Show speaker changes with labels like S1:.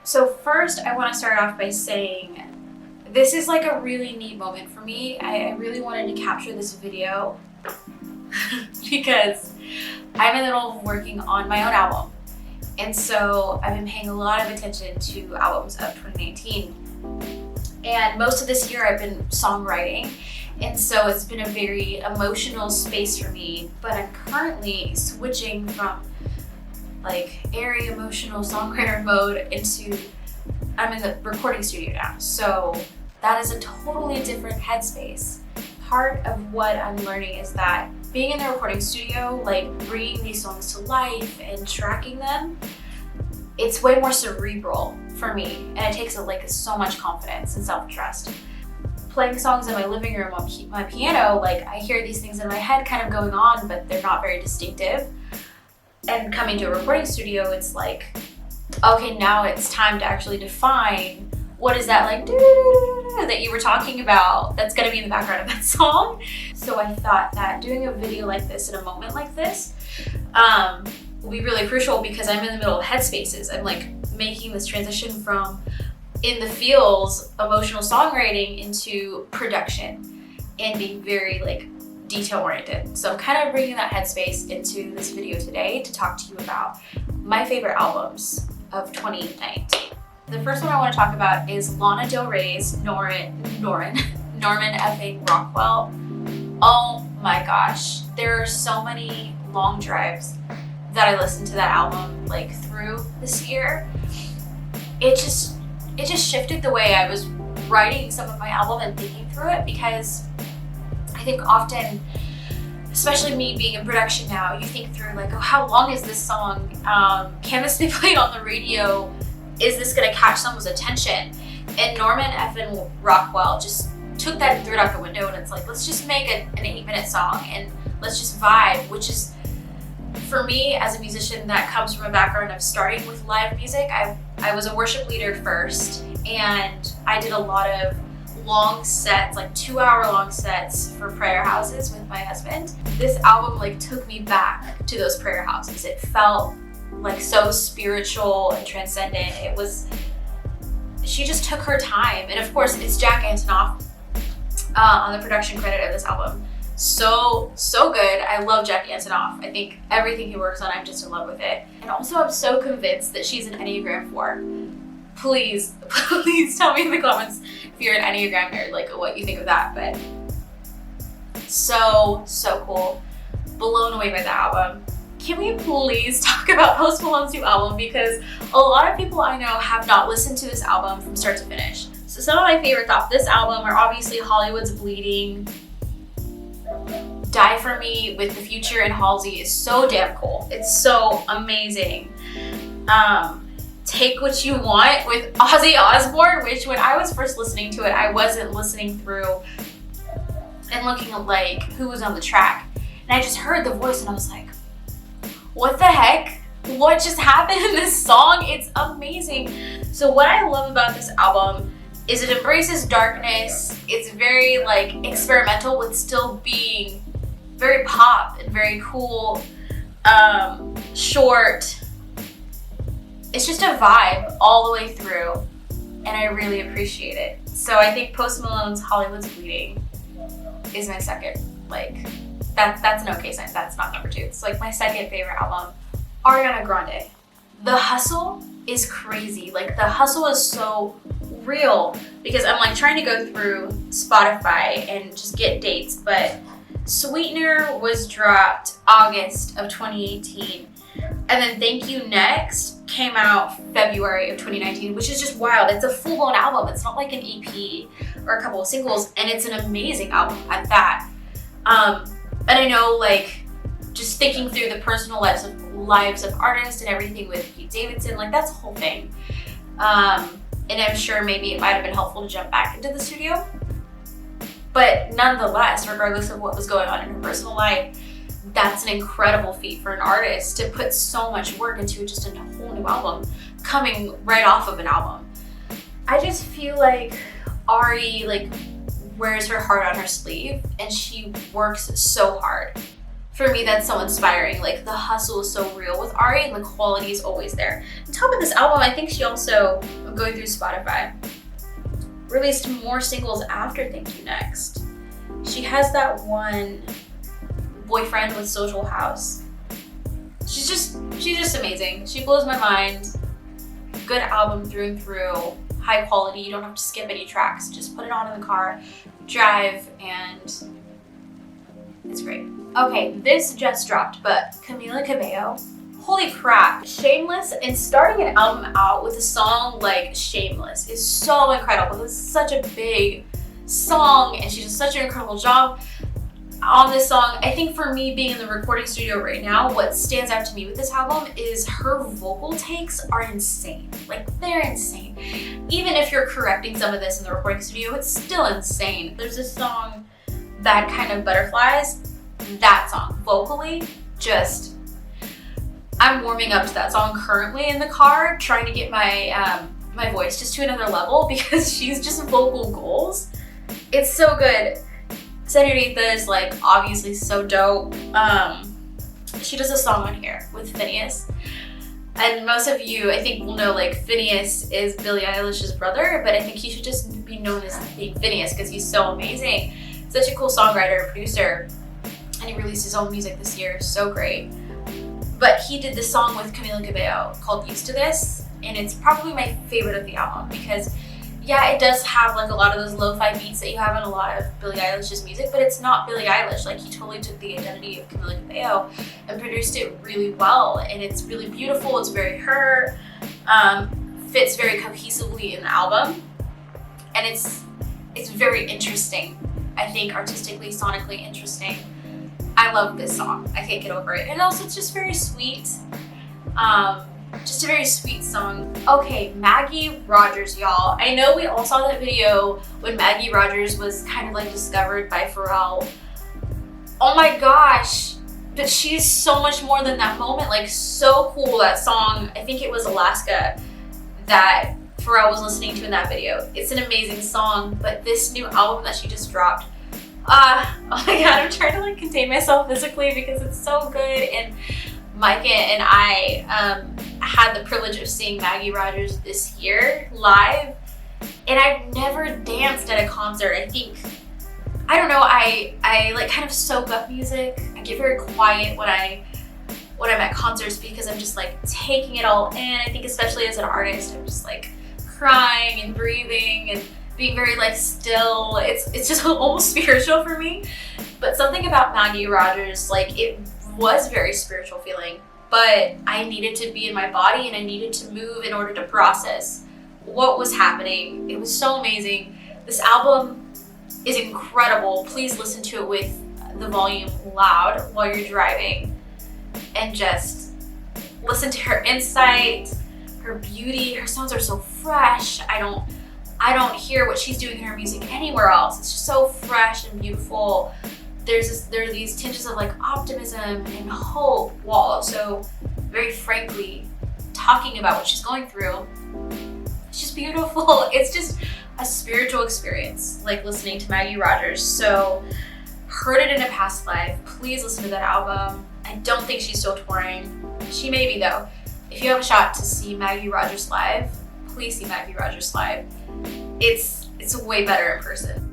S1: So first, I want to start off by saying this is like a really neat moment for me. I really wanted to capture this video because I'm in the middle of working on my own album. And so I've been paying a lot of attention to albums of 2019. And most of this year I've been songwriting. And so it's been a very emotional space for me, but I'm currently switching from like airy emotional songwriter mode into, I'm in the recording studio now. So that is a totally different headspace. Part of what I'm learning is that being in the recording studio, like bringing these songs to life and tracking them, it's way more cerebral for me. And it takes like so much confidence and self-trust. Playing songs in my living room on my piano, like I hear these things in my head kind of going on, but they're not very distinctive. And coming to a recording studio, it's like, okay, now it's time to actually define what is that like that you were talking about that's gonna be in the background of that song. So I thought that doing a video like this in a moment like this will be really crucial because I'm in the middle of headspaces. I'm like making this transition from in the feels emotional songwriting into production and being very like detail oriented. So I'm kind of bringing that headspace into this video today to talk to you about my favorite albums of 2019. The first one I want to talk about is Lana Del Rey's Norman effing Rockwell. Oh my gosh, there are so many long drives that I listened to that album like through this year. It just shifted the way I was writing some of my album and thinking through it, because I think often, especially me being in production now, you think through like, oh, how long is this song? Can this be played on the radio? Is this gonna catch someone's attention? And Norman effing Rockwell just took that and threw it out the window, and it's like, let's just make an 8-minute song and let's just vibe, which is, for me as a musician that comes from a background of starting with live music. I was a worship leader first, and I did a lot of long sets, like 2-hour long sets for prayer houses with my husband. This album like took me back to those prayer houses. It felt like so spiritual and transcendent. It was, she just took her time. And of course it's Jack Antonoff on the production credit of this album. So good. I love Jack Antonoff. I think everything he works on, I'm just in love with it. And also I'm so convinced that she's an Enneagram 4. Please tell me in the comments if you're an Enneagram nerd, like what you think of that. But so cool. Blown away by the album. Can we please talk about Post Malone's new album? Because a lot of people I know have not listened to this album from start to finish. So some of my favorites off this album are obviously Hollywood's Bleeding. Die For Me with The Future and Halsey is so damn cool. It's so amazing. Take What You Want with Ozzy Osbourne, which when I was first listening to it, I wasn't listening through and looking at like who was on the track. And I just heard the voice and I was like, what the heck? What just happened in this song? It's amazing. So what I love about this album is it embraces darkness. It's very like experimental with still being very pop and very cool, short. It's just a vibe all the way through, and I really appreciate it. So I think Post Malone's Hollywood's Bleeding is my second, like, that's an okay sign. That's not number 2. It's like my second favorite album. Ariana Grande. The hustle is crazy. Like the hustle is so real, because I'm like trying to go through Spotify and just get dates, but Sweetener was dropped August of 2018, and then Thank You Next came out February of 2019, which is just wild. It's a full-blown album. It's not like an EP or a couple of singles, and it's an amazing album at that. And I know, like, just thinking through the personal lives of artists and everything with Pete Davidson, like that's a whole thing. And I'm sure maybe it might have been helpful to jump back into the studio. But nonetheless, regardless of what was going on in her personal life, that's an incredible feat for an artist to put so much work into just a whole new album, coming right off of an album. I just feel like Ari like wears her heart on her sleeve and she works so hard. For me, that's so inspiring. Like the hustle is so real with Ari and the quality is always there. On top of this album, I think she also going through Spotify. Released more singles after Thank You Next. She has that one, Boyfriend with Social House. She's just amazing. She blows my mind. Good album through and through. High quality. You don't have to skip any tracks. Just put it on in the car, drive, and it's great. Okay, this just dropped, but Camila Cabello. Holy crap. Shameless, and starting an album out with a song like Shameless is so incredible. It's such a big song, and she does such an incredible job on this song. I think for me, being in the recording studio right now, what stands out to me with this album is her vocal takes are insane. Like, they're insane. Even if you're correcting some of this in the recording studio, it's still insane. There's this song, Bad Kind of Butterflies. That song, vocally, just, I'm warming up to that song currently in the car, trying to get my my voice just to another level because she's just vocal goals. It's so good. Senorita is like obviously so dope. She does a song on here with Phineas. And most of you, I think, will know like Phineas is Billie Eilish's brother, but I think he should just be known as being Phineas because he's so amazing. Such a cool songwriter, producer, and he released his own music this year, so great. But he did this song with Camila Cabello called Used to This, and it's probably my favorite of the album because yeah, it does have like a lot of those lo-fi beats that you have in a lot of Billie Eilish's music, but it's not Billie Eilish. Like, he totally took the identity of Camila Cabello and produced it really well, and it's really beautiful. It's very her, fits very cohesively in the album, and it's very interesting. I think artistically, sonically interesting. I love this song. I can't get over it, and also it's just very sweet. Just a very sweet song. Okay, Maggie Rogers, y'all. I know we all saw that video when Maggie Rogers was kind of like discovered by Pharrell. Oh my gosh, but she's so much more than that moment. Like, so cool, that song, I think it was Alaska, that Pharrell was listening to in that video. It's an amazing song, but this new album that she just dropped, oh my god, I'm trying to like contain myself physically because it's so good. And Micah and I had the privilege of seeing Maggie Rogers this year live, and I've never danced at a concert. I don't know, I like kind of soak up music. I get very quiet when I'm at concerts because I'm just like taking it all in. I think especially as an artist, I'm just like crying and breathing and being very like still. It's just almost spiritual for me. But something about Maggie Rogers, like, it was very spiritual feeling, but I needed to be in my body and I needed to move in order to process what was happening. It was so amazing. This album is incredible. Please listen to it with the volume loud while you're driving and just listen to her insight, her beauty. Her songs are so fresh. I don't hear what she's doing in her music anywhere else. It's just so fresh and beautiful. There are these tinges of like optimism and hope while also very frankly talking about what she's going through. It's just beautiful. It's just a spiritual experience, like listening to Maggie Rogers. So, heard it in a past life. Please listen to that album. I don't think she's still touring. She may be though. If you have a shot to see Maggie Rogers live, please see Maggie Rogers live. It's way better in person.